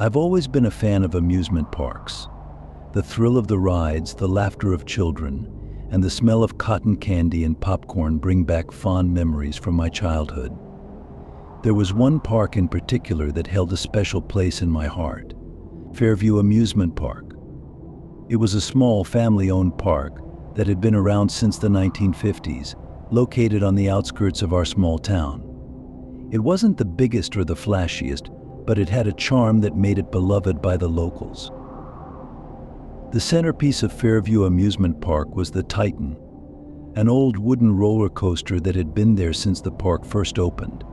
I've always been a fan of amusement parks. The thrill of the rides, the laughter of children, and the smell of cotton candy and popcorn bring back fond memories from my childhood. There was one park in particular that held a special place in my heart: Fairview Amusement Park. It was a small, family-owned park that had been around since the 1950s, located on the outskirts of our small town. It wasn't the biggest or the flashiest, but it had a charm that made it beloved by the locals. The centerpiece of Fairview Amusement Park was the Titan, an old wooden roller coaster that had been there since the park first opened.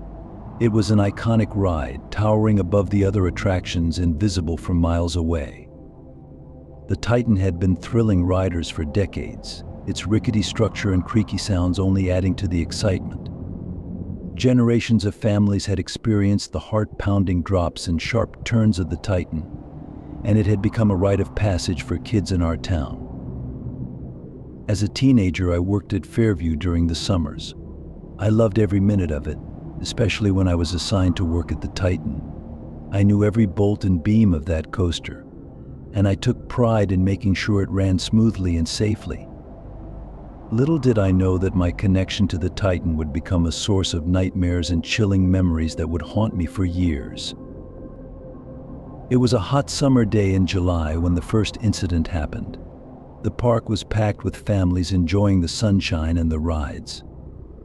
It was an iconic ride, towering above the other attractions and visible from miles away. The Titan had been thrilling riders for decades, its rickety structure and creaky sounds only adding to the excitement. Generations of families had experienced the heart-pounding drops and sharp turns of the Titan, and it had become a rite of passage for kids in our town. As a teenager, I worked at Fairview during the summers. I loved every minute of it, especially when I was assigned to work at the Titan. I knew every bolt and beam of that coaster, and I took pride in making sure it ran smoothly and safely. Little did I know that my connection to the Titan would become a source of nightmares and chilling memories that would haunt me for years. It was a hot summer day in July when the first incident happened. The park was packed with families enjoying the sunshine and the rides.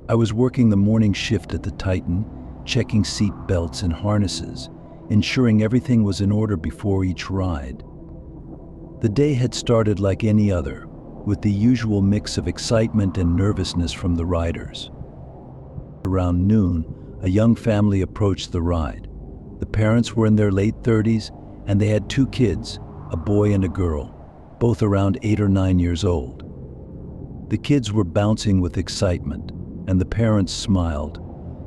I was working the morning shift at the Titan, checking seat belts and harnesses, ensuring everything was in order before each ride. The day had started like any other, with the usual mix of excitement and nervousness from the riders. Around noon, a young family approached the ride. The parents were in their late 30s, and they had two kids, a boy and a girl, both around 8 or 9 years old. The kids were bouncing with excitement, and the parents smiled,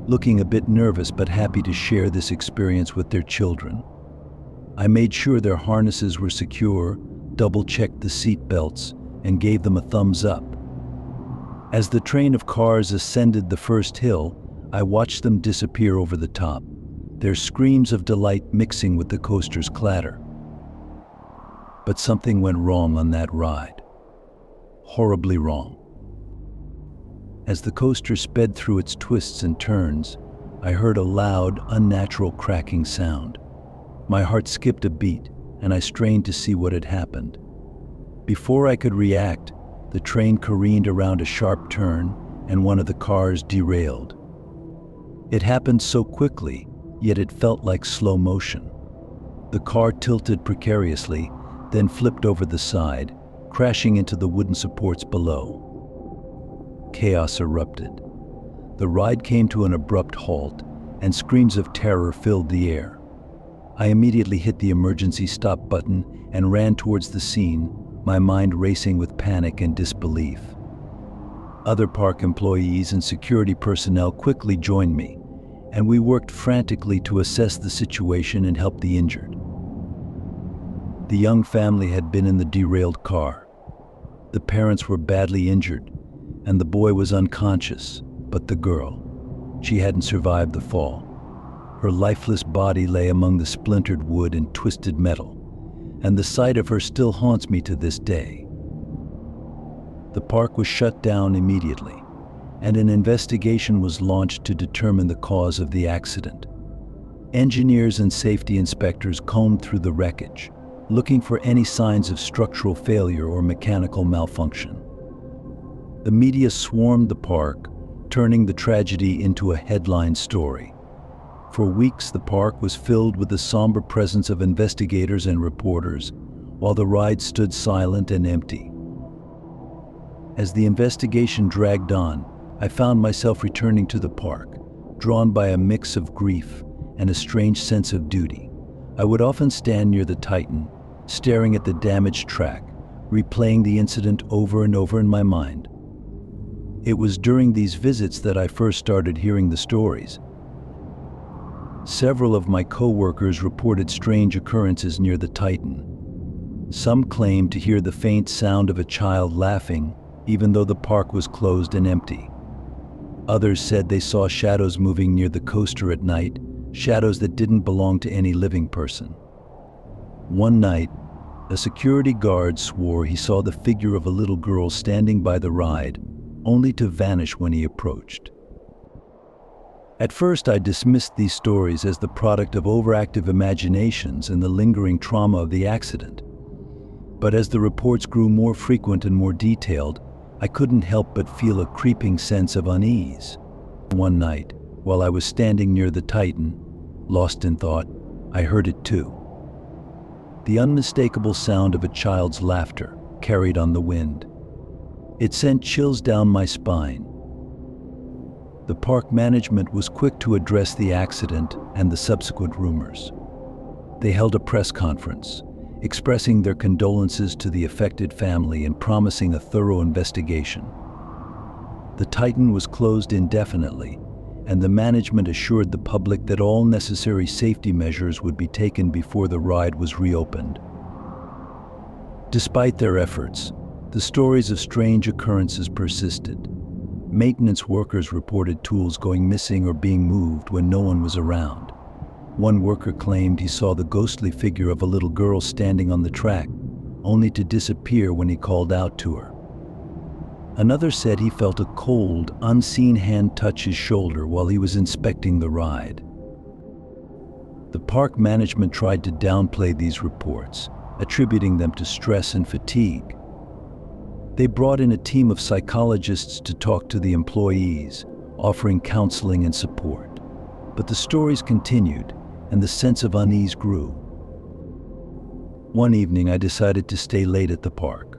looking a bit nervous but happy to share this experience with their children. I made sure their harnesses were secure, double-checked the seat belts, and gave them a thumbs up. As the train of cars ascended the first hill, I watched them disappear over the top, their screams of delight mixing with the coaster's clatter. But something went wrong on that ride. Horribly wrong. As the coaster sped through its twists and turns, I heard a loud, unnatural cracking sound. My heart skipped a beat, and I strained to see what had happened. Before I could react, the train careened around a sharp turn, and one of the cars derailed. It happened so quickly, yet it felt like slow motion. The car tilted precariously, then flipped over the side, crashing into the wooden supports below. Chaos erupted. The ride came to an abrupt halt, and screams of terror filled the air. I immediately hit the emergency stop button and ran towards the scene, my mind racing with panic and disbelief. Other park employees and security personnel quickly joined me, and we worked frantically to assess the situation and help the injured. The young family had been in the derailed car. The parents were badly injured, and the boy was unconscious, but the girl, she hadn't survived the fall. Her lifeless body lay among the splintered wood and twisted metal, and the sight of her still haunts me to this day. The park was shut down immediately, and an investigation was launched to determine the cause of the accident. Engineers and safety inspectors combed through the wreckage, looking for any signs of structural failure or mechanical malfunction. The media swarmed the park, turning the tragedy into a headline story. For weeks, the park was filled with the somber presence of investigators and reporters, while the ride stood silent and empty. As the investigation dragged on, I found myself returning to the park, drawn by a mix of grief and a strange sense of duty. I would often stand near the Titan, staring at the damaged track, replaying the incident over and over in my mind. It was during these visits that I first started hearing the stories. Several of my co-workers reported strange occurrences near the Titan. Some claimed to hear the faint sound of a child laughing, even though the park was closed and empty. Others said they saw shadows moving near the coaster at night, shadows that didn't belong to any living person. One night, a security guard swore he saw the figure of a little girl standing by the ride, only to vanish when he approached. At first, I dismissed these stories as the product of overactive imaginations and the lingering trauma of the accident. But as the reports grew more frequent and more detailed, I couldn't help but feel a creeping sense of unease. One night, while I was standing near the Titan, lost in thought, I heard it too. The unmistakable sound of a child's laughter carried on the wind. It sent chills down my spine. The park management was quick to address the accident and the subsequent rumors. They held a press conference, expressing their condolences to the affected family and promising a thorough investigation. The Titan was closed indefinitely, and the management assured the public that all necessary safety measures would be taken before the ride was reopened. Despite their efforts, the stories of strange occurrences persisted. Maintenance workers reported tools going missing or being moved when no one was around. One worker claimed he saw the ghostly figure of a little girl standing on the track, only to disappear when he called out to her. Another said he felt a cold, unseen hand touch his shoulder while he was inspecting the ride. The park management tried to downplay these reports, attributing them to stress and fatigue. They brought in a team of psychologists to talk to the employees, offering counseling and support. But the stories continued, and the sense of unease grew. One evening, I decided to stay late at the park.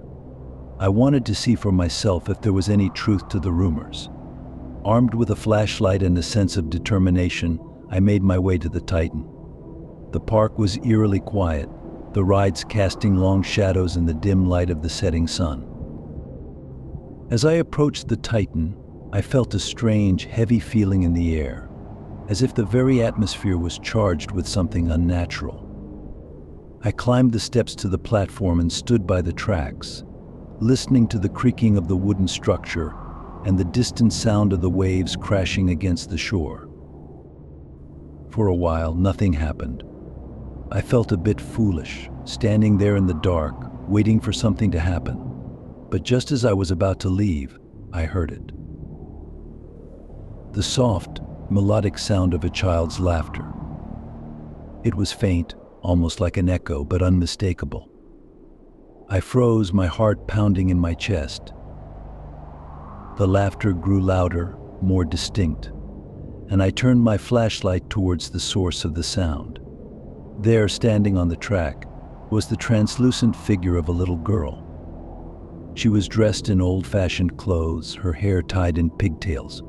I wanted to see for myself if there was any truth to the rumors. Armed with a flashlight and a sense of determination, I made my way to the Titan. The park was eerily quiet, the rides casting long shadows in the dim light of the setting sun. As I approached the Titan, I felt a strange, heavy feeling in the air, as if the very atmosphere was charged with something unnatural. I climbed the steps to the platform and stood by the tracks, listening to the creaking of the wooden structure and the distant sound of the waves crashing against the shore. For a while, nothing happened. I felt a bit foolish, standing there in the dark, waiting for something to happen. But just as I was about to leave, I heard it. The soft, melodic sound of a child's laughter. It was faint, almost like an echo, but unmistakable. I froze, my heart pounding in my chest. The laughter grew louder, more distinct, and I turned my flashlight towards the source of the sound. There, standing on the track, was the translucent figure of a little girl. She was dressed in old-fashioned clothes, her hair tied in pigtails,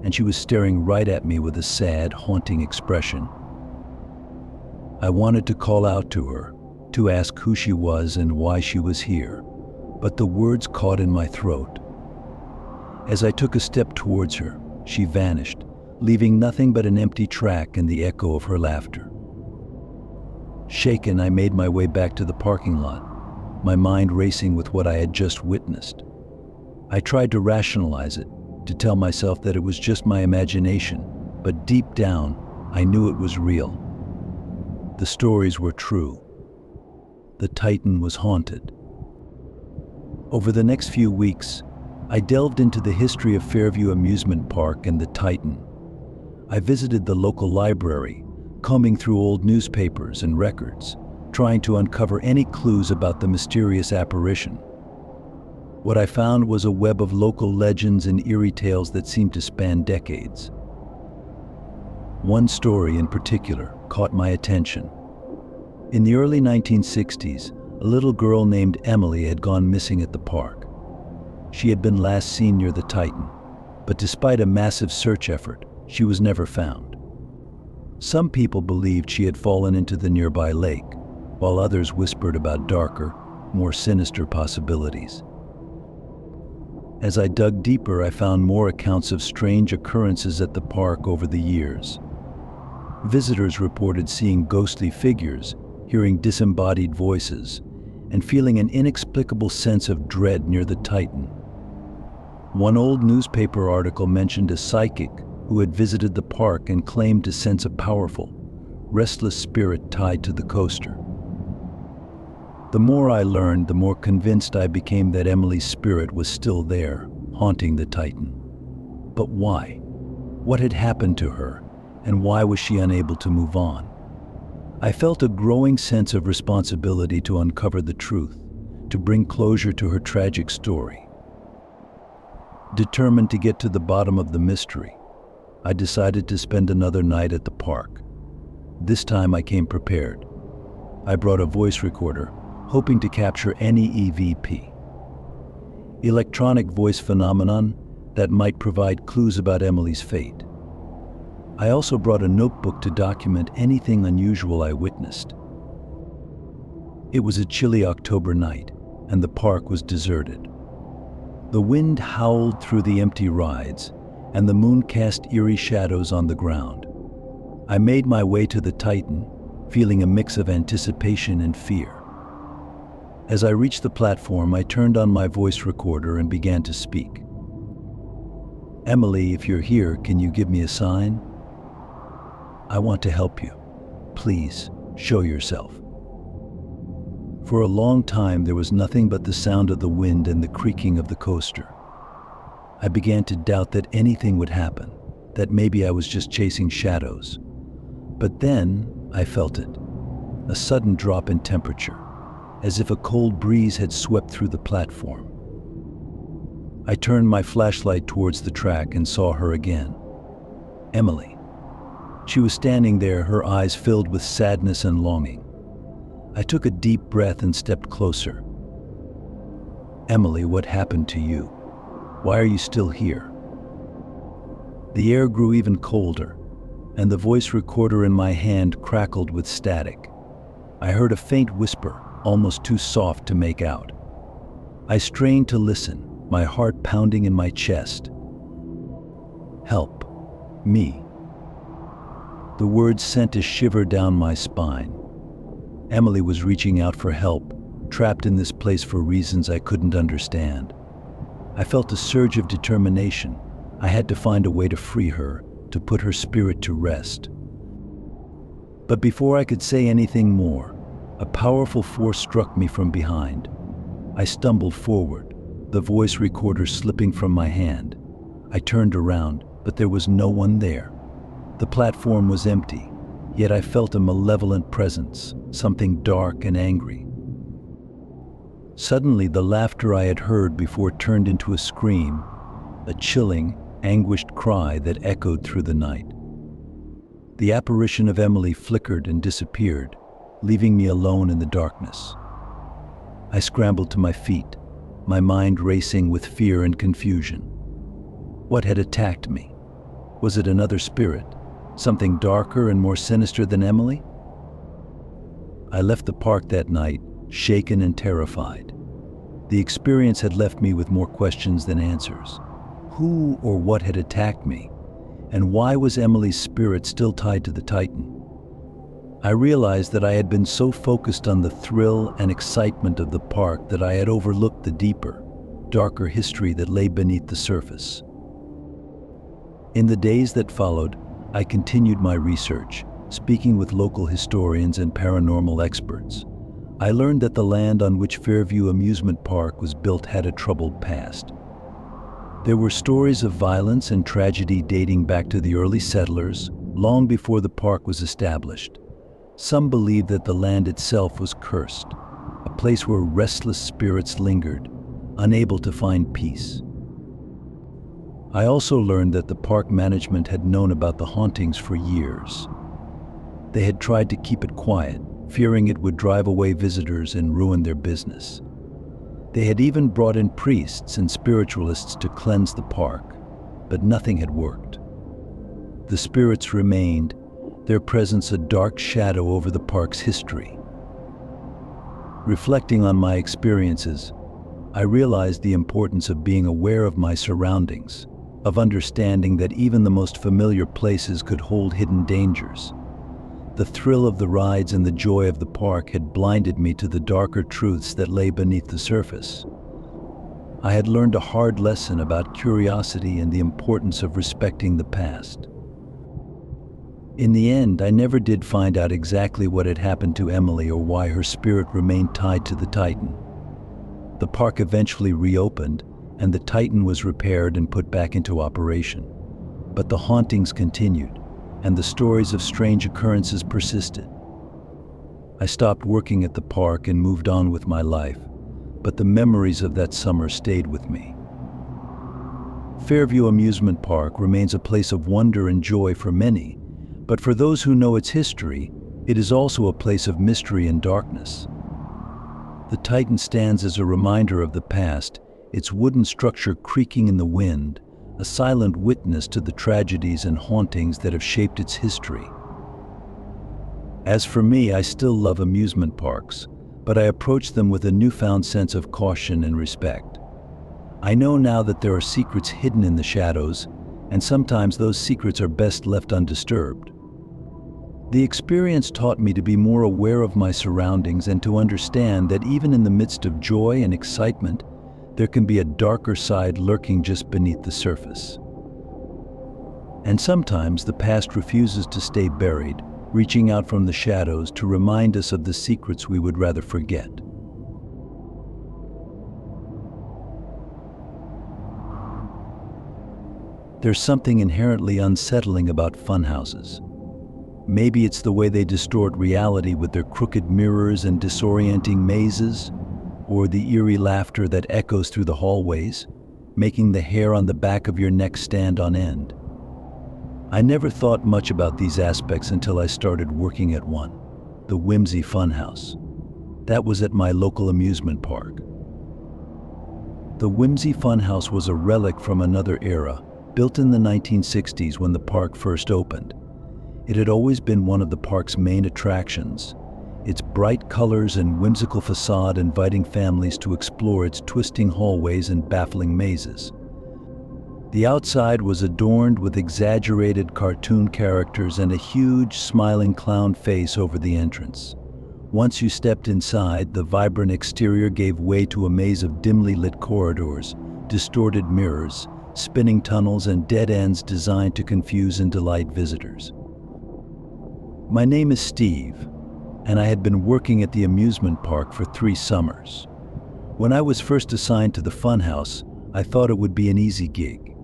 and she was staring right at me with a sad, haunting expression. I wanted to call out to her, to ask who she was and why she was here, but the words caught in my throat. As I took a step towards her, she vanished, leaving nothing but an empty track and the echo of her laughter. Shaken, I made my way back to the parking lot, my mind racing with what I had just witnessed. I tried to rationalize it, to tell myself that it was just my imagination, but deep down, I knew it was real. The stories were true. The Titan was haunted. Over the next few weeks, I delved into the history of Fairview Amusement Park and the Titan. I visited the local library, combing through old newspapers and records, trying to uncover any clues about the mysterious apparition. What I found was a web of local legends and eerie tales that seemed to span decades. One story in particular caught my attention. In the early 1960s, a little girl named Emily had gone missing at the park. She had been last seen near the Titan, but despite a massive search effort, she was never found. Some people believed she had fallen into the nearby lake, while others whispered about darker, more sinister possibilities. As I dug deeper, I found more accounts of strange occurrences at the park over the years. Visitors reported seeing ghostly figures, hearing disembodied voices, and feeling an inexplicable sense of dread near the Titan. One old newspaper article mentioned a psychic who had visited the park and claimed to sense a powerful, restless spirit tied to the coaster. The more I learned, the more convinced I became that Emily's spirit was still there, haunting the Titan. But why? What had happened to her, and why was she unable to move on? I felt a growing sense of responsibility to uncover the truth, to bring closure to her tragic story. Determined to get to the bottom of the mystery, I decided to spend another night at the park. This time I came prepared. I brought a voice recorder, hoping to capture any EVP, electronic voice phenomenon, that might provide clues about Emily's fate. I also brought a notebook to document anything unusual I witnessed. It was a chilly October night, and the park was deserted. The wind howled through the empty rides, and the moon cast eerie shadows on the ground. I made my way to the Titan, feeling a mix of anticipation and fear. As I reached the platform, I turned on my voice recorder and began to speak. "Emily, if you're here, can you give me a sign? I want to help you. Please, show yourself." For a long time, there was nothing but the sound of the wind and the creaking of the coaster. I began to doubt that anything would happen, that maybe I was just chasing shadows. But then, I felt it. A sudden drop in temperature, as if a cold breeze had swept through the platform. I turned my flashlight towards the track and saw her again. Emily. She was standing there, her eyes filled with sadness and longing. I took a deep breath and stepped closer. "Emily, what happened to you? Why are you still here?" The air grew even colder, and the voice recorder in my hand crackled with static. I heard a faint whisper, almost too soft to make out. I strained to listen, my heart pounding in my chest. "Help. Me." The words sent a shiver down my spine. Emily was reaching out for help, trapped in this place for reasons I couldn't understand. I felt a surge of determination. I had to find a way to free her, to put her spirit to rest. But before I could say anything more, a powerful force struck me from behind. I stumbled forward, the voice recorder slipping from my hand. I turned around, but there was no one there. The platform was empty, yet I felt a malevolent presence, something dark and angry. Suddenly, the laughter I had heard before turned into a scream, a chilling, anguished cry that echoed through the night. The apparition of Emily flickered and disappeared, leaving me alone in the darkness. I scrambled to my feet, my mind racing with fear and confusion. What had attacked me? Was it another spirit, something darker and more sinister than Emily? I left the park that night, shaken and terrified. The experience had left me with more questions than answers. Who or what had attacked me? And why was Emily's spirit still tied to the Titan? I realized that I had been so focused on the thrill and excitement of the park that I had overlooked the deeper, darker history that lay beneath the surface. In the days that followed, I continued my research, speaking with local historians and paranormal experts. I learned that the land on which Fairview Amusement Park was built had a troubled past. There were stories of violence and tragedy dating back to the early settlers, long before the park was established. Some believed that the land itself was cursed, a place where restless spirits lingered, unable to find peace. I also learned that the park management had known about the hauntings for years. They had tried to keep it quiet, fearing it would drive away visitors and ruin their business. They had even brought in priests and spiritualists to cleanse the park, but nothing had worked. The spirits remained, their presence a dark shadow over the park's history. Reflecting on my experiences, I realized the importance of being aware of my surroundings, of understanding that even the most familiar places could hold hidden dangers. The thrill of the rides and the joy of the park had blinded me to the darker truths that lay beneath the surface. I had learned a hard lesson about curiosity and the importance of respecting the past. In the end, I never did find out exactly what had happened to Emily or why her spirit remained tied to the Titan. The park eventually reopened, and the Titan was repaired and put back into operation. But the hauntings continued, and the stories of strange occurrences persisted. I stopped working at the park and moved on with my life, but the memories of that summer stayed with me. Fairview Amusement Park remains a place of wonder and joy for many, but for those who know its history, it is also a place of mystery and darkness. The Titan stands as a reminder of the past, its wooden structure creaking in the wind, a silent witness to the tragedies and hauntings that have shaped its history. As for me, I still love amusement parks, but I approach them with a newfound sense of caution and respect. I know now that there are secrets hidden in the shadows, and sometimes those secrets are best left undisturbed. The experience taught me to be more aware of my surroundings and to understand that even in the midst of joy and excitement, there can be a darker side lurking just beneath the surface. And sometimes the past refuses to stay buried, reaching out from the shadows to remind us of the secrets we would rather forget. There's something inherently unsettling about funhouses. Maybe it's the way they distort reality with their crooked mirrors and disorienting mazes, or the eerie laughter that echoes through the hallways, making the hair on the back of your neck stand on end. I never thought much about these aspects until I started working at one, the Whimsy Funhouse. That was at my local amusement park. The Whimsy Funhouse was a relic from another era, built in the 1960s when the park first opened. It had always been one of the park's main attractions, its bright colors and whimsical facade inviting families to explore its twisting hallways and baffling mazes. The outside was adorned with exaggerated cartoon characters and a huge, smiling clown face over the entrance. Once you stepped inside, the vibrant exterior gave way to a maze of dimly lit corridors, distorted mirrors, spinning tunnels, and dead ends designed to confuse and delight visitors. My name is Steve, and I had been working at the amusement park for 3 summers. When I was first assigned to the funhouse, I thought it would be an easy gig.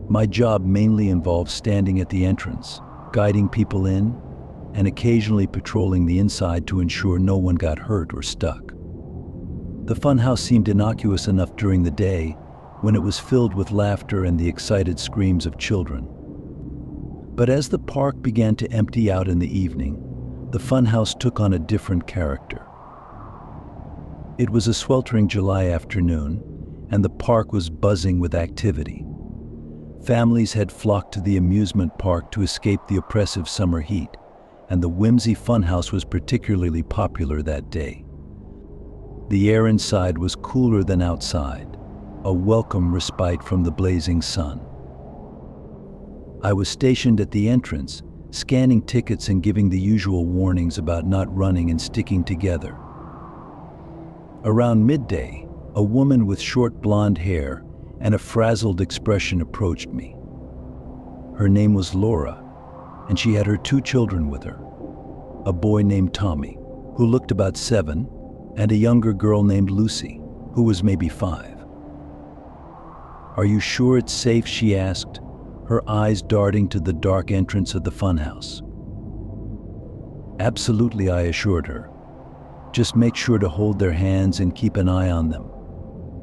My job mainly involved standing at the entrance, guiding people in, and occasionally patrolling the inside to ensure no one got hurt or stuck. The funhouse seemed innocuous enough during the day, when it was filled with laughter and the excited screams of children. But as the park began to empty out in the evening, the funhouse took on a different character. It was a sweltering July afternoon, and the park was buzzing with activity. Families had flocked to the amusement park to escape the oppressive summer heat, and the Whimsy Funhouse was particularly popular that day. The air inside was cooler than outside, a welcome respite from the blazing sun. I was stationed at the entrance, scanning tickets and giving the usual warnings about not running and sticking together. Around midday, a woman with short blonde hair and a frazzled expression approached me. Her name was Laura, and she had her 2 children with her, a boy named Tommy, who looked about 7, and a younger girl named Lucy, who was maybe 5. "Are you sure it's safe?" she asked, her eyes darting to the dark entrance of the funhouse. "Absolutely," I assured her. "Just make sure to hold their hands and keep an eye on them.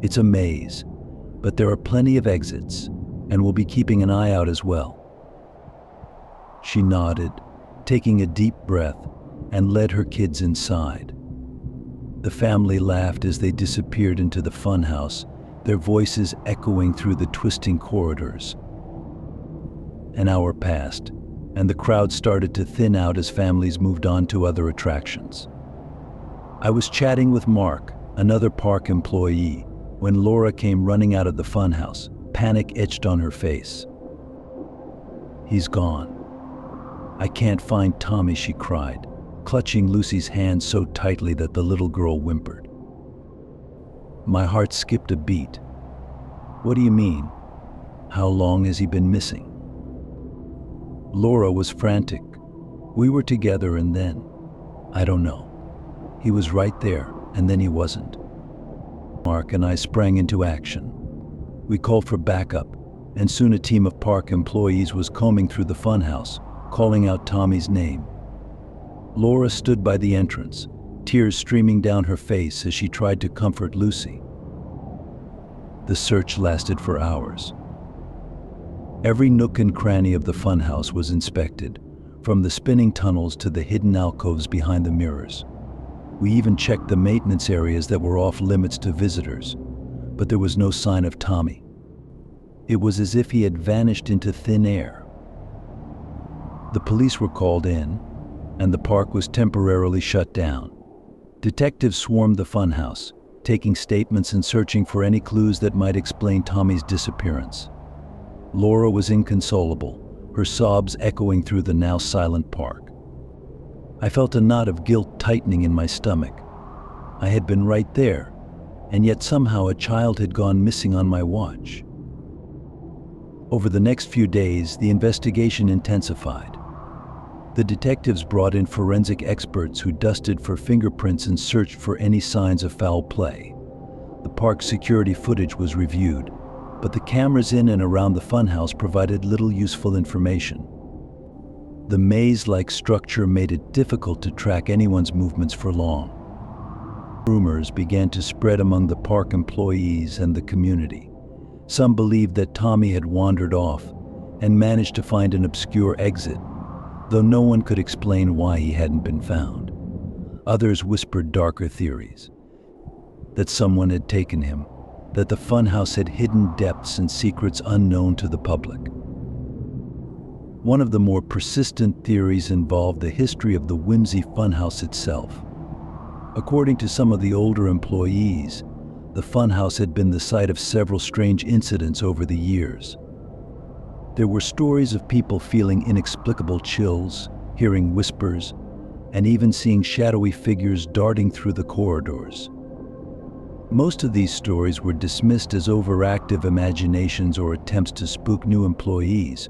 It's a maze, but there are plenty of exits, and we'll be keeping an eye out as well." She nodded, taking a deep breath, and led her kids inside. The family laughed as they disappeared into the funhouse, their voices echoing through the twisting corridors. An hour passed, and the crowd started to thin out as families moved on to other attractions. I was chatting with Mark, another park employee, when Laura came running out of the funhouse, panic etched on her face. "He's gone. I can't find Tommy," she cried, clutching Lucy's hand so tightly that the little girl whimpered. My heart skipped a beat. "What do you mean? How long has he been missing?" Laura was frantic. We were together and then, I don't know. He was right there and then he wasn't. Mark and I sprang into action. We called for backup, and soon a team of park employees was combing through the funhouse, calling out Tommy's name. Laura stood by the entrance, tears streaming down her face as she tried to comfort Lucy. The search lasted for hours. Every nook and cranny of the funhouse was inspected, from the spinning tunnels to the hidden alcoves behind the mirrors. We even checked the maintenance areas that were off limits to visitors, but there was no sign of Tommy. It was as if he had vanished into thin air. The police were called in, and the park was temporarily shut down. Detectives swarmed the funhouse, taking statements and searching for any clues that might explain Tommy's disappearance. Laura was inconsolable, her sobs echoing through the now silent park. I felt a knot of guilt tightening in my stomach. I had been right there, and yet somehow a child had gone missing on my watch. Over the next few days, the investigation intensified. The detectives brought in forensic experts who dusted for fingerprints and searched for any signs of foul play. The park's security footage was reviewed, but the cameras in and around the funhouse provided little useful information. The maze-like structure made it difficult to track anyone's movements for long. Rumors began to spread among the park employees and the community. Some believed that Tommy had wandered off and managed to find an obscure exit, though no one could explain why he hadn't been found. Others whispered darker theories, that someone had taken him, that the funhouse had hidden depths and secrets unknown to the public. One of the more persistent theories involved the history of the whimsy funhouse itself. According to some of the older employees, the funhouse had been the site of several strange incidents over the years. There were stories of people feeling inexplicable chills, hearing whispers, and even seeing shadowy figures darting through the corridors. Most of these stories were dismissed as overactive imaginations or attempts to spook new employees,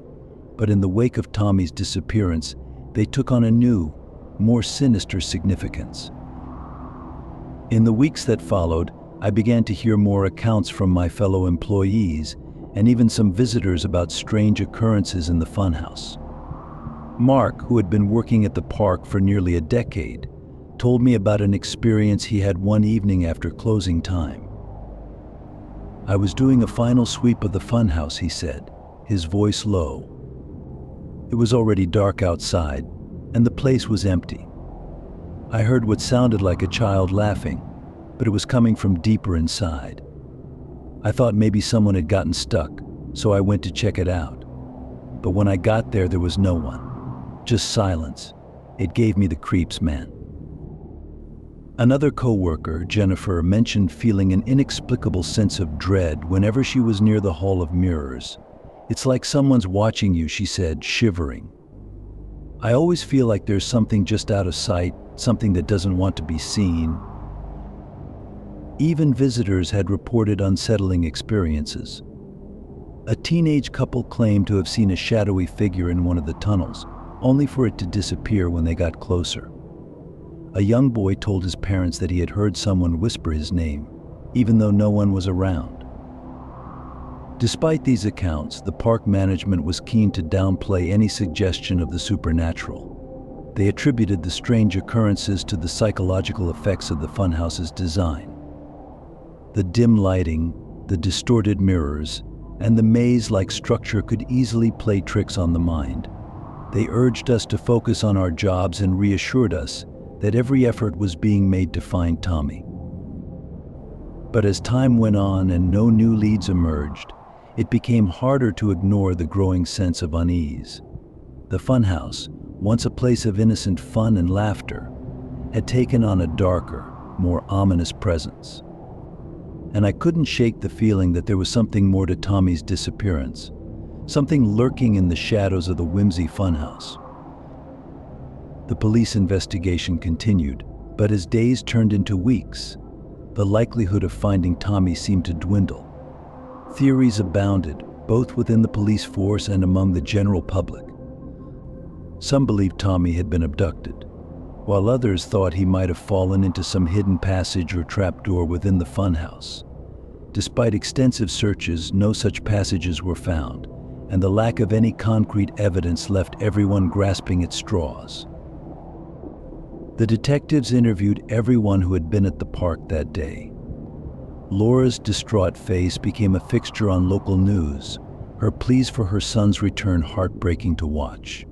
but in the wake of Tommy's disappearance, they took on a new, more sinister significance. In the weeks that followed, I began to hear more accounts from my fellow employees and even some visitors about strange occurrences in the funhouse. Mark, who had been working at the park for nearly a decade, told me about an experience he had one evening after closing time. I was doing a final sweep of the funhouse, he said, his voice low. It was already dark outside, and the place was empty. I heard what sounded like a child laughing, but it was coming from deeper inside. I thought maybe someone had gotten stuck, so I went to check it out. But when I got there, there was no one, just silence. It gave me the creeps, man. Another coworker, Jennifer, mentioned feeling an inexplicable sense of dread whenever she was near the Hall of Mirrors. It's like someone's watching you, she said, shivering. I always feel like there's something just out of sight, something that doesn't want to be seen. Even visitors had reported unsettling experiences. A teenage couple claimed to have seen a shadowy figure in one of the tunnels, only for it to disappear when they got closer. A young boy told his parents that he had heard someone whisper his name, even though no one was around. Despite these accounts, the park management was keen to downplay any suggestion of the supernatural. They attributed the strange occurrences to the psychological effects of the funhouse's design. The dim lighting, the distorted mirrors, and the maze-like structure could easily play tricks on the mind. They urged us to focus on our jobs and reassured us that every effort was being made to find Tommy. But as time went on and no new leads emerged, it became harder to ignore the growing sense of unease. The funhouse, once a place of innocent fun and laughter, had taken on a darker, more ominous presence. And I couldn't shake the feeling that there was something more to Tommy's disappearance, something lurking in the shadows of the whimsy funhouse. The police investigation continued, but as days turned into weeks, the likelihood of finding Tommy seemed to dwindle. Theories abounded, both within the police force and among the general public. Some believed Tommy had been abducted, while others thought he might have fallen into some hidden passage or trapdoor within the funhouse. Despite extensive searches, no such passages were found, and the lack of any concrete evidence left everyone grasping at straws. The detectives interviewed everyone who had been at the park that day. Laura's distraught face became a fixture on local news, her pleas for her son's return heartbreaking to watch.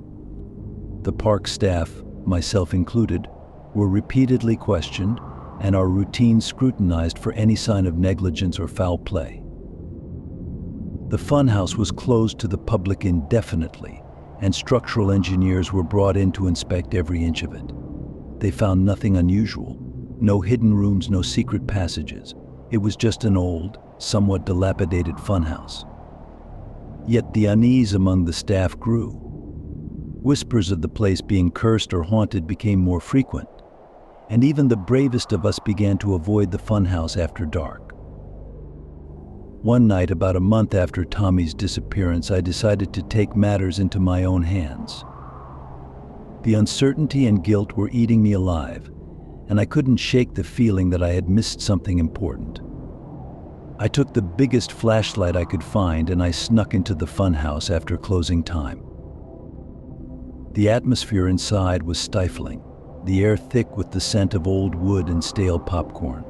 The park staff, myself included, were repeatedly questioned, and our routine scrutinized for any sign of negligence or foul play. The funhouse was closed to the public indefinitely, and structural engineers were brought in to inspect every inch of it. They found nothing unusual, no hidden rooms, no secret passages. It was just an old, somewhat dilapidated funhouse. Yet the unease among the staff grew. Whispers of the place being cursed or haunted became more frequent, and even the bravest of us began to avoid the funhouse after dark. One night, about a month after Tommy's disappearance, I decided to take matters into my own hands. The uncertainty and guilt were eating me alive, and I couldn't shake the feeling that I had missed something important. I took the biggest flashlight I could find and I snuck into the funhouse after closing time. The atmosphere inside was stifling, the air thick with the scent of old wood and stale popcorn.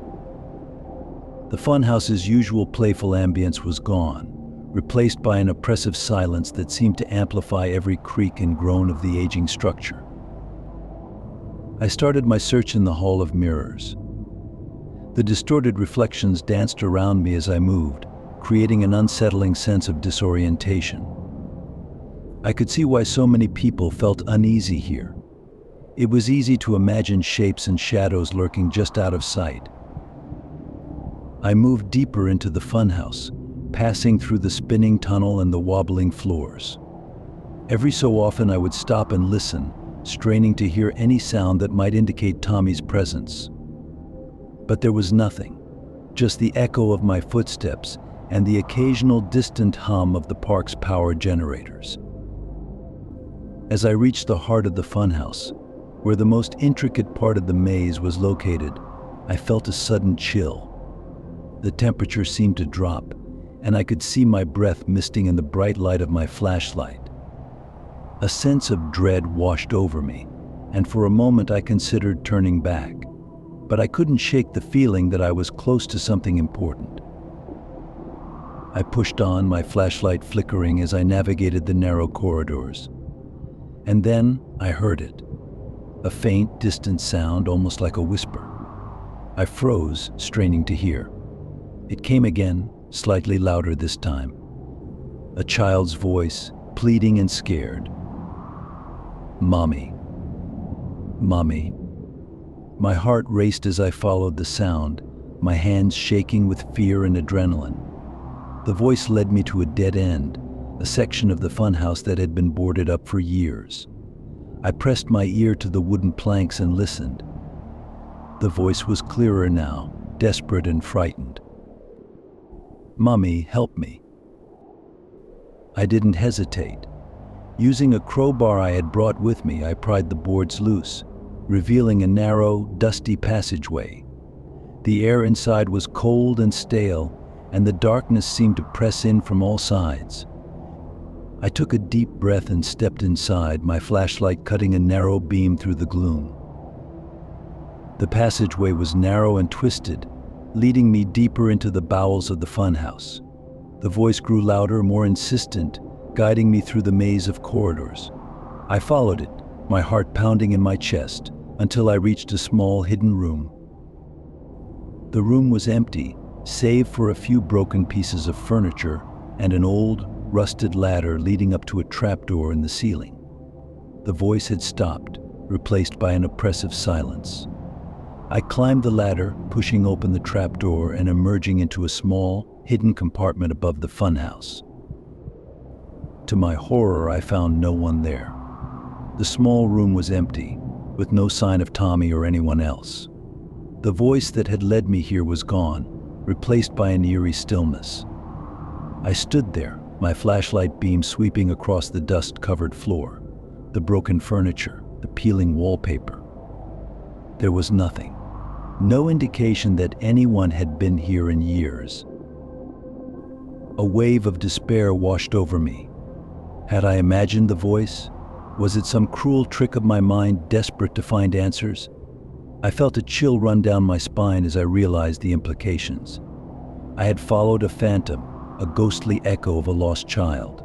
The funhouse's usual playful ambience was gone, replaced by an oppressive silence that seemed to amplify every creak and groan of the aging structure. I started my search in the Hall of Mirrors. The distorted reflections danced around me as I moved, creating an unsettling sense of disorientation. I could see why so many people felt uneasy here. It was easy to imagine shapes and shadows lurking just out of sight. I moved deeper into the funhouse, passing through the spinning tunnel and the wobbling floors. Every so often I would stop and listen, straining to hear any sound that might indicate Tommy's presence. But there was nothing, just the echo of my footsteps and the occasional distant hum of the park's power generators. As I reached the heart of the funhouse, where the most intricate part of the maze was located, I felt a sudden chill. The temperature seemed to drop, and I could see my breath misting in the bright light of my flashlight. A sense of dread washed over me, and for a moment I considered turning back, but I couldn't shake the feeling that I was close to something important. I pushed on, my flashlight flickering as I navigated the narrow corridors. And then I heard it. A faint, distant sound, almost like a whisper. I froze, straining to hear. It came again, slightly louder this time. A child's voice, pleading and scared. "Mommy. Mommy." My heart raced as I followed the sound, my hands shaking with fear and adrenaline. The voice led me to a dead end, a section of the funhouse that had been boarded up for years. I pressed my ear to the wooden planks and listened. The voice was clearer now, desperate and frightened. "Mommy, help me." I didn't hesitate. Using a crowbar I had brought with me, I pried the boards loose, revealing a narrow, dusty passageway. The air inside was cold and stale, and the darkness seemed to press in from all sides. I took a deep breath and stepped inside, my flashlight cutting a narrow beam through the gloom. The passageway was narrow and twisted, leading me deeper into the bowels of the funhouse. The voice grew louder, more insistent, guiding me through the maze of corridors. I followed it, my heart pounding in my chest, until I reached a small hidden room. The room was empty, save for a few broken pieces of furniture and an old, rusted ladder leading up to a trapdoor in the ceiling. The voice had stopped, replaced by an oppressive silence. I climbed the ladder, pushing open the trapdoor and emerging into a small, hidden compartment above the funhouse. To my horror, I found no one there. The small room was empty, with no sign of Tommy or anyone else. The voice that had led me here was gone, replaced by an eerie stillness. I stood there, my flashlight beam sweeping across the dust-covered floor, The broken furniture, the peeling wallpaper. There was nothing. No indication that anyone had been here in years. A wave of despair washed over me. Had I imagined the voice? Was it some cruel trick of my mind, desperate to find answers? I felt a chill run down my spine as I realized the implications. I had followed a phantom, a ghostly echo of a lost child.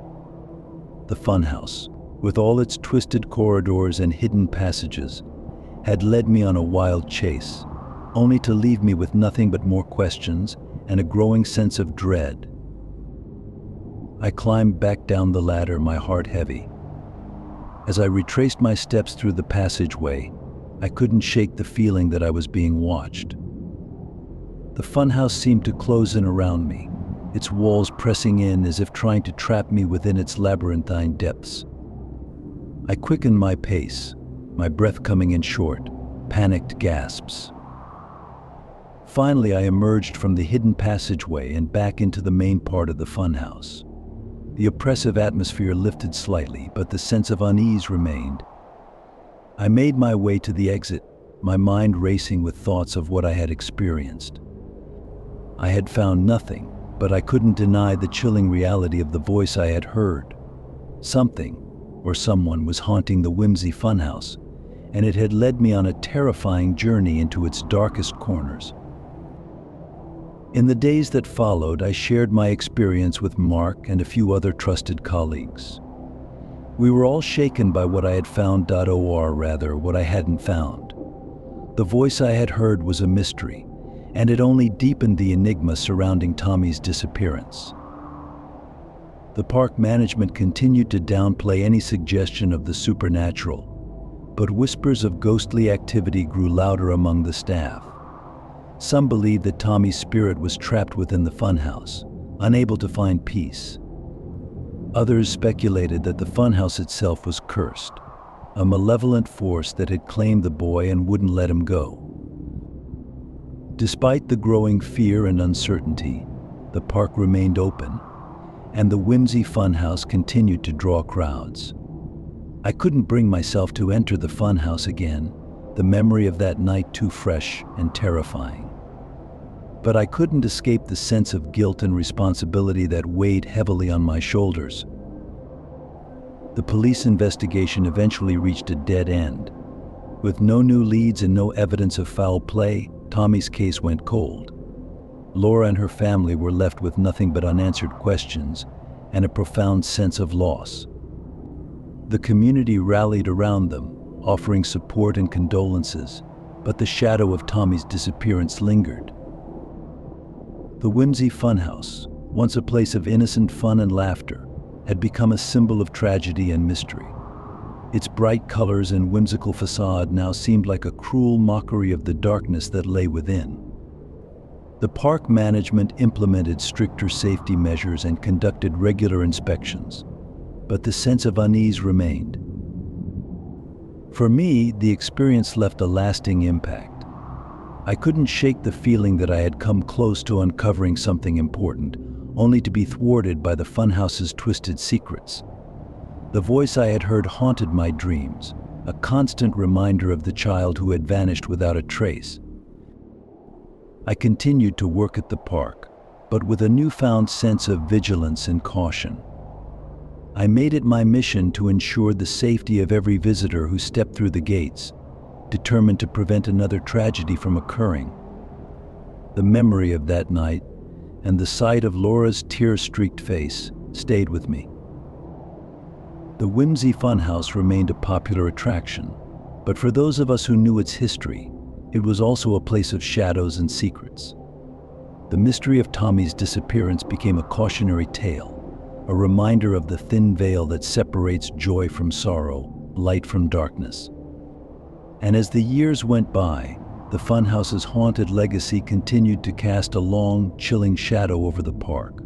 The funhouse, with all its twisted corridors and hidden passages, had led me on a wild chase, only to leave me with nothing but more questions and a growing sense of dread. I climbed back down the ladder, my heart heavy. As I retraced my steps through the passageway, I couldn't shake the feeling that I was being watched. The funhouse seemed to close in around me, its walls pressing in as if trying to trap me within its labyrinthine depths. I quickened my pace, my breath coming in short, panicked gasps. Finally, I emerged from the hidden passageway and back into the main part of the funhouse. The oppressive atmosphere lifted slightly, but the sense of unease remained. I made my way to the exit, my mind racing with thoughts of what I had experienced. I had found nothing, but I couldn't deny the chilling reality of the voice I had heard. Something, or someone, was haunting the whimsy funhouse, and it had led me on a terrifying journey into its darkest corners. In the days that followed, I shared my experience with Mark and a few other trusted colleagues. We were all shaken by what I had found, or rather, what I hadn't found. The voice I had heard was a mystery, and it only deepened the enigma surrounding Tommy's disappearance. The park management continued to downplay any suggestion of the supernatural, but whispers of ghostly activity grew louder among the staff. Some believed that Tommy's spirit was trapped within the funhouse, unable to find peace. Others speculated that the funhouse itself was cursed, a malevolent force that had claimed the boy and wouldn't let him go. Despite the growing fear and uncertainty, the park remained open, and the whimsy funhouse continued to draw crowds. I couldn't bring myself to enter the funhouse again, the memory of that night too fresh and terrifying. But I couldn't escape the sense of guilt and responsibility that weighed heavily on my shoulders. The police investigation eventually reached a dead end. With no new leads and no evidence of foul play, Tommy's case went cold. Laura and her family were left with nothing but unanswered questions and a profound sense of loss. The community rallied around them, offering support and condolences, but the shadow of Tommy's disappearance lingered. The whimsy funhouse, once a place of innocent fun and laughter, had become a symbol of tragedy and mystery. Its bright colors and whimsical facade now seemed like a cruel mockery of the darkness that lay within. The park management implemented stricter safety measures and conducted regular inspections, but the sense of unease remained. For me, the experience left a lasting impact. I couldn't shake the feeling that I had come close to uncovering something important, only to be thwarted by the funhouse's twisted secrets. The voice I had heard haunted my dreams, a constant reminder of the child who had vanished without a trace. I continued to work at the park, but with a newfound sense of vigilance and caution. I made it my mission to ensure the safety of every visitor who stepped through the gates, determined to prevent another tragedy from occurring. The memory of that night and the sight of Laura's tear-streaked face stayed with me. The whimsy funhouse remained a popular attraction, but for those of us who knew its history, it was also a place of shadows and secrets. The mystery of Tommy's disappearance became a cautionary tale, a reminder of the thin veil that separates joy from sorrow, light from darkness. And as the years went by, the funhouse's haunted legacy continued to cast a long, chilling shadow over the park.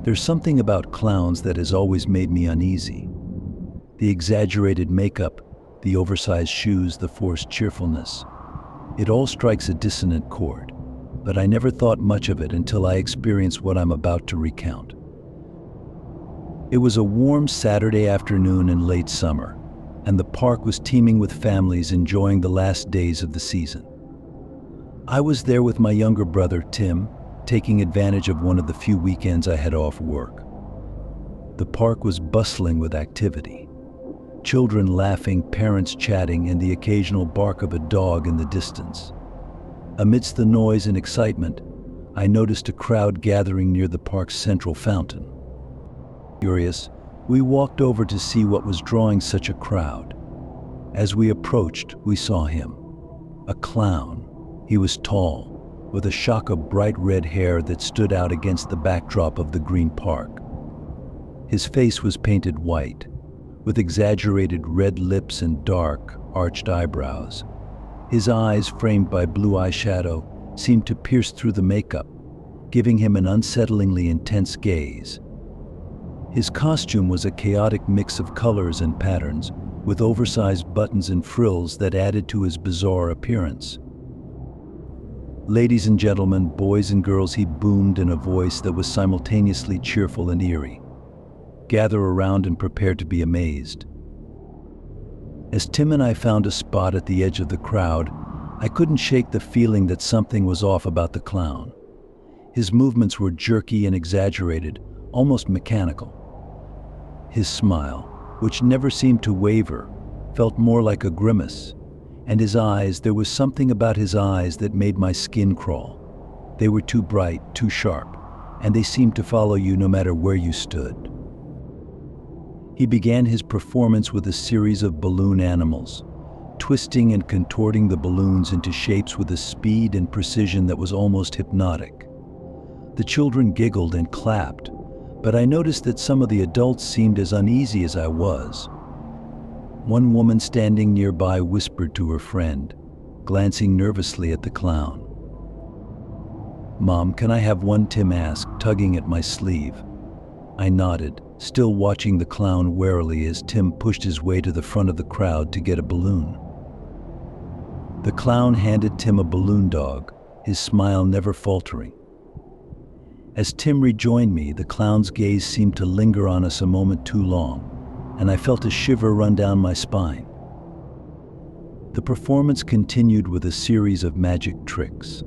There's something about clowns that has always made me uneasy. The exaggerated makeup, the oversized shoes, the forced cheerfulness. It all strikes a dissonant chord. but I never thought much of it until I experienced what I'm about to recount. It was a warm Saturday afternoon in late summer, and the park was teeming with families enjoying the last days of the season. I was there with my younger brother, Tim, taking advantage of one of the few weekends I had off work. The park was bustling with activity. Children laughing, parents chatting, and the occasional bark of a dog in the distance. Amidst the noise and excitement, I noticed a crowd gathering near the park's central fountain. Curious, we walked over to see what was drawing such a crowd. As we approached, we saw him. A clown. He was tall, with a shock of bright red hair that stood out against the backdrop of the green park. His face was painted white, with exaggerated red lips and dark, arched eyebrows. His eyes, framed by blue eyeshadow, seemed to pierce through the makeup, giving him an unsettlingly intense gaze. His costume was a chaotic mix of colors and patterns, with oversized buttons and frills that added to his bizarre appearance. "Ladies and gentlemen, boys and girls," he boomed in a voice that was simultaneously cheerful and eerie. "Gather around and prepare to be amazed." As Tim and I found a spot at the edge of the crowd, I couldn't shake the feeling that something was off about the clown. His movements were jerky and exaggerated, almost mechanical. His smile, which never seemed to waver, felt more like a grimace. And his eyes, there was something about his eyes that made my skin crawl. They were too bright, too sharp, and they seemed to follow you no matter where you stood. He began his performance with a series of balloon animals, twisting and contorting the balloons into shapes with a speed and precision that was almost hypnotic. The children giggled and clapped, but I noticed that some of the adults seemed as uneasy as I was. One woman standing nearby whispered to her friend, glancing nervously at the clown. "Mom, can I have one?" Tim asked, tugging at my sleeve. I nodded, still watching the clown warily as Tim pushed his way to the front of the crowd to get a balloon. The clown handed Tim a balloon dog, his smile never faltering. As Tim rejoined me, the clown's gaze seemed to linger on us a moment too long, and I felt a shiver run down my spine. The performance continued with a series of magic tricks.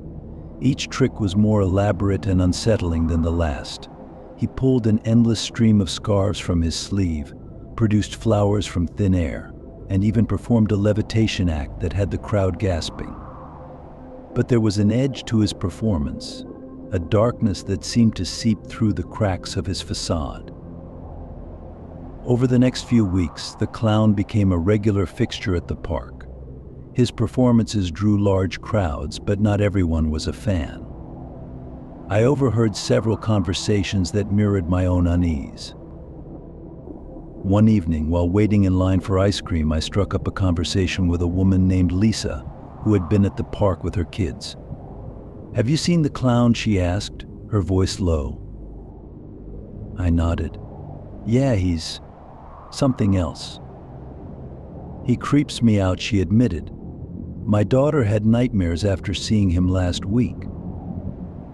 Each trick was more elaborate and unsettling than the last. He pulled an endless stream of scarves from his sleeve, produced flowers from thin air, and even performed a levitation act that had the crowd gasping. But there was an edge to his performance, a darkness that seemed to seep through the cracks of his facade. Over the next few weeks, the clown became a regular fixture at the park. His performances drew large crowds, but not everyone was a fan. I overheard several conversations that mirrored my own unease. One evening, while waiting in line for ice cream, I struck up a conversation with a woman named Lisa, who had been at the park with her kids. "Have you seen the clown?" she asked, her voice low. I nodded. "Yeah, he's something else. He creeps me out," she admitted. "My daughter had nightmares after seeing him last week.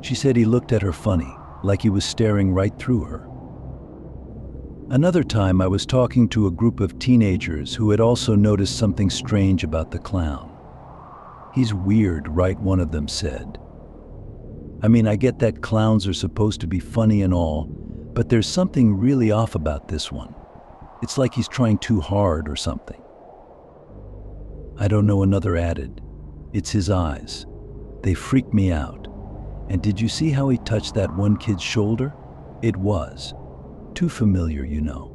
She said he looked at her funny, like he was staring right through her." Another time, I was talking to a group of teenagers who had also noticed something strange about the clown. "He's weird, right?" one of them said. "I mean, I get that clowns are supposed to be funny and all, but there's something really off about this one. It's like he's trying too hard or something." "I don't know," another added. "It's his eyes. They freak me out. And did you see how he touched that one kid's shoulder? It was too familiar, you know."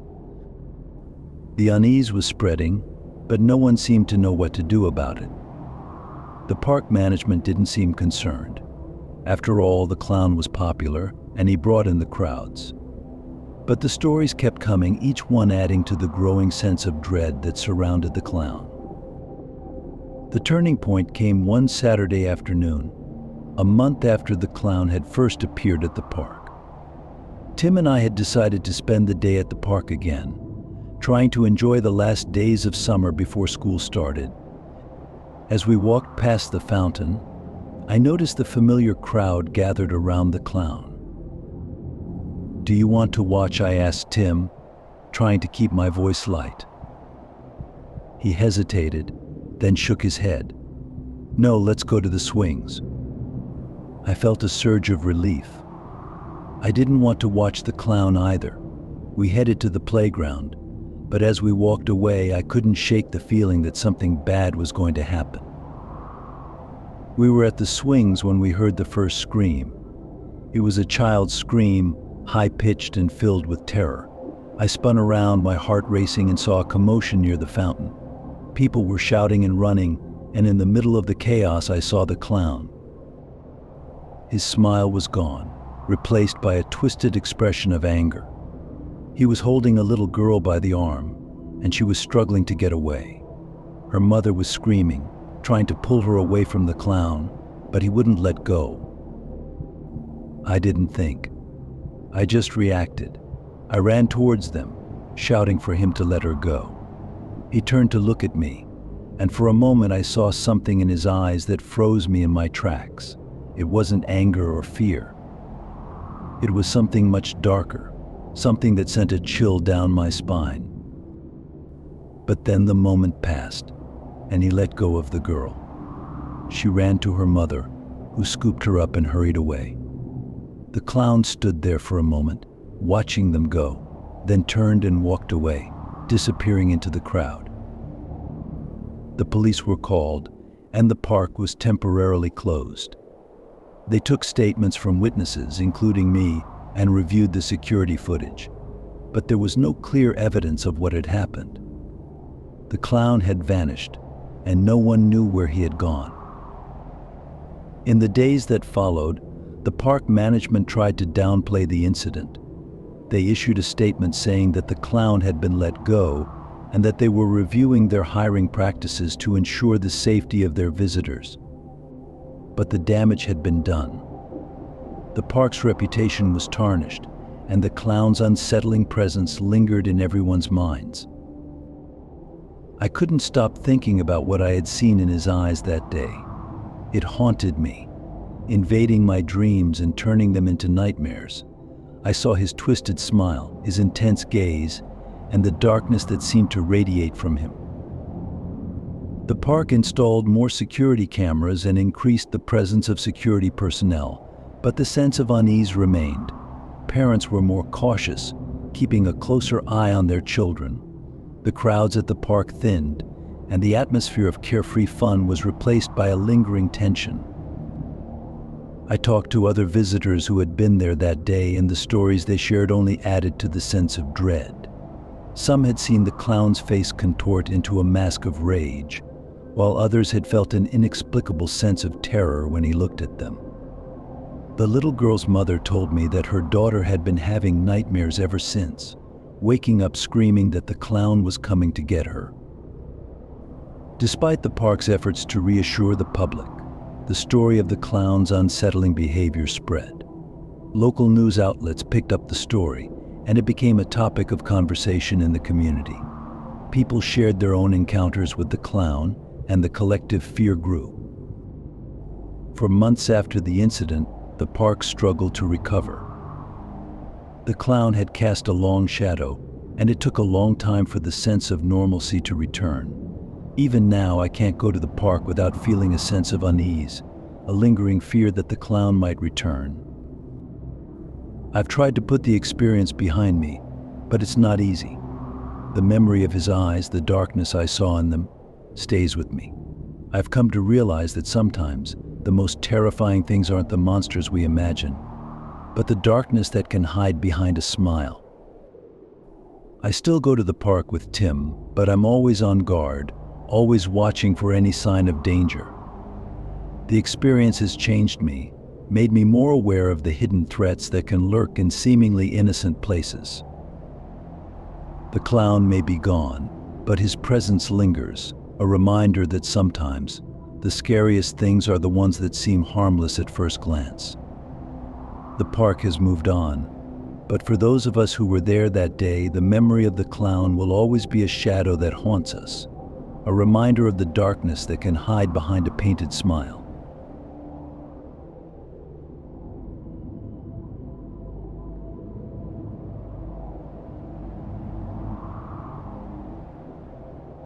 The unease was spreading, but no one seemed to know what to do about it. The park management didn't seem concerned. After all, the clown was popular, and he brought in the crowds. But the stories kept coming, each one adding to the growing sense of dread that surrounded the clown. The turning point came one Saturday afternoon, a month after the clown had first appeared at the park. Tim and I had decided to spend the day at the park again, trying to enjoy the last days of summer before school started. As we walked past the fountain, I noticed the familiar crowd gathered around the clown. "Do you want to watch?" I asked Tim, trying to keep my voice light. He hesitated, then shook his head. "No, let's go to the swings." I felt a surge of relief. I didn't want to watch the clown either. We headed to the playground, but as we walked away, I couldn't shake the feeling that something bad was going to happen. We were at the swings when we heard the first scream. It was a child's scream, high-pitched and filled with terror. I spun around, my heart racing, and saw a commotion near the fountain. People were shouting and running, and in the middle of the chaos I saw the clown. His smile was gone, replaced by a twisted expression of anger. He was holding a little girl by the arm, and she was struggling to get away. Her mother was screaming, trying to pull her away from the clown, but he wouldn't let go. I didn't think. I just reacted. I ran towards them, shouting for him to let her go. He turned to look at me, and for a moment I saw something in his eyes that froze me in my tracks. It wasn't anger or fear. It was something much darker, something that sent a chill down my spine. But then the moment passed, and he let go of the girl. She ran to her mother, who scooped her up and hurried away. The clown stood there for a moment, watching them go, then turned and walked away, disappearing into the crowd. The police were called, and the park was temporarily closed. They took statements from witnesses, including me, and reviewed the security footage, but there was no clear evidence of what had happened. The clown had vanished, and no one knew where he had gone. In the days that followed, the park management tried to downplay the incident. They issued a statement saying that the clown had been let go and that they were reviewing their hiring practices to ensure the safety of their visitors. But the damage had been done. The park's reputation was tarnished, and the clown's unsettling presence lingered in everyone's minds. I couldn't stop thinking about what I had seen in his eyes that day. It haunted me, invading my dreams and turning them into nightmares. I saw his twisted smile, his intense gaze, and the darkness that seemed to radiate from him. The park installed more security cameras and increased the presence of security personnel, but the sense of unease remained. Parents were more cautious, keeping a closer eye on their children. The crowds at the park thinned, and the atmosphere of carefree fun was replaced by a lingering tension. I talked to other visitors who had been there that day, and the stories they shared only added to the sense of dread. Some had seen the clown's face contort into a mask of rage, while others had felt an inexplicable sense of terror when he looked at them. The little girl's mother told me that her daughter had been having nightmares ever since, waking up screaming that the clown was coming to get her. Despite the park's efforts to reassure the public, the story of the clown's unsettling behavior spread. Local news outlets picked up the story, and it became a topic of conversation in the community. People shared their own encounters with the clown, and the collective fear grew. For months after the incident, the park struggled to recover. The clown had cast a long shadow, and it took a long time for the sense of normalcy to return. Even now, I can't go to the park without feeling a sense of unease, a lingering fear that the clown might return. I've tried to put the experience behind me, but it's not easy. The memory of his eyes, the darkness I saw in them, stays with me. I've come to realize that sometimes the most terrifying things aren't the monsters we imagine, but the darkness that can hide behind a smile. I still go to the park with Tim, but I'm always on guard, always watching for any sign of danger. The experience has changed me, made me more aware of the hidden threats that can lurk in seemingly innocent places. The clown may be gone, but his presence lingers, a reminder that sometimes the scariest things are the ones that seem harmless at first glance. The park has moved on, but for those of us who were there that day, the memory of the clown will always be a shadow that haunts us, a reminder of the darkness that can hide behind a painted smile.